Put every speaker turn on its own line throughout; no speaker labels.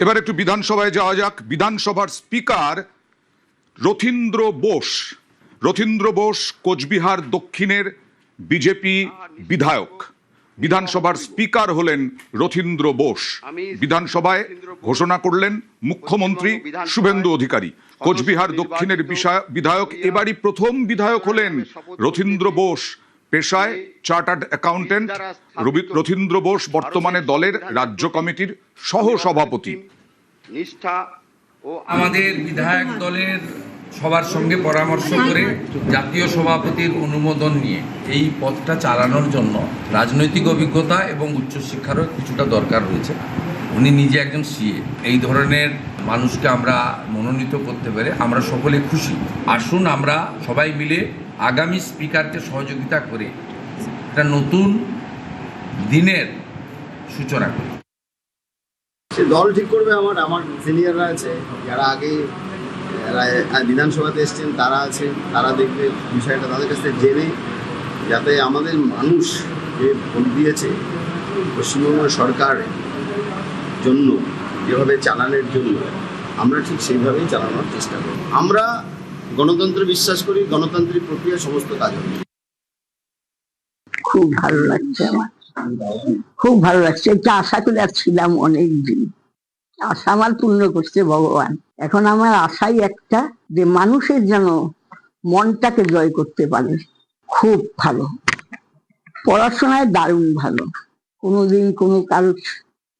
এবার একটু বিধানসভায় যাওয়া যাক। বিধানসভার স্পিকার রথীন্দ্র বোস। রথীন্দ্র বোস কোচবিহার দক্ষিণের বিজেপি বিধায়ক। বিধানসভার স্পিকার হলেন রথীন্দ্র বোস। বিধানসভায় ঘোষণা করলেন মুখ্যমন্ত্রী শুভেন্দু অধিকারী। কোচবিহার দক্ষিণের বিধায়ক এবারই প্রথম বিধায়ক হলেন রথীন্দ্র বোস। পেশায় চার্টার্ড অ্যাকাউন্টেন্ট। রথীন্দ্র বোস বর্তমানে দলের রাজ্য কমিটির সহ সভাপতি।
নিষ্ঠা ও
আমাদের বিধায়ক দলের সবার সঙ্গে পরামর্শ করে জাতীয় সভাপতির অনুমোদন নিয়ে এই পথটা চালানোর জন্য রাজনৈতিক অভিজ্ঞতা এবং উচ্চশিক্ষারও কিছুটা দরকার রয়েছে। উনি নিজে একজন সিএ। এই ধরনের মানুষকে আমরা মনোনীত করতে পেরে আমরা সকলে খুশি। আসুন আমরা সবাই মিলে আগামী স্পিকারকে সহযোগিতা করে একটা নতুন দিনের সূচনা করি।
সে দল ঠিক করবে। আমার সিনিয়ররা আছে, যারা আগে বিধানসভাতে এসছেন তারা আছে, তারা দেখবে বিষয়টা তাদের কাছ থেকে জেনে, যাতে আমাদের মানুষ যে ভোট দিয়েছে পশ্চিমবঙ্গ সরকারের জন্য যেভাবে চালানোর জন্য, আমরা ঠিক সেইভাবেই চালানোর চেষ্টা করি। আমরা গণতন্ত্রে বিশ্বাস করি, গণতান্ত্রিক প্রক্রিয়া সমস্ত কাজ হবে।
খুব ভালো লাগছে আমার, খুব ভালো লাগছে। এটা আশা করে ছিলাম অনেক দিন। আশা আমার পূর্ণ করছে ভগবান। এখন আমার আশাই একটা, যে মানুষের যেন মনটাকে জয় করতে পারে। খুব ভালো, পড়াশোনায় দারুণ ভালো। কোনোদিন কোনো কারো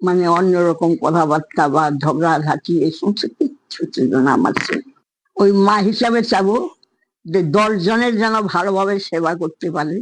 মানে অন্যরকম কথাবার্তা বা ঝগড়াঝাঁটি এই সমস্ত কিচ্ছু ছিল না আমার ছেলে। ওই মা হিসাবে চাবো যে 10 জনের যেন ভালোভাবে সেবা করতে পারে।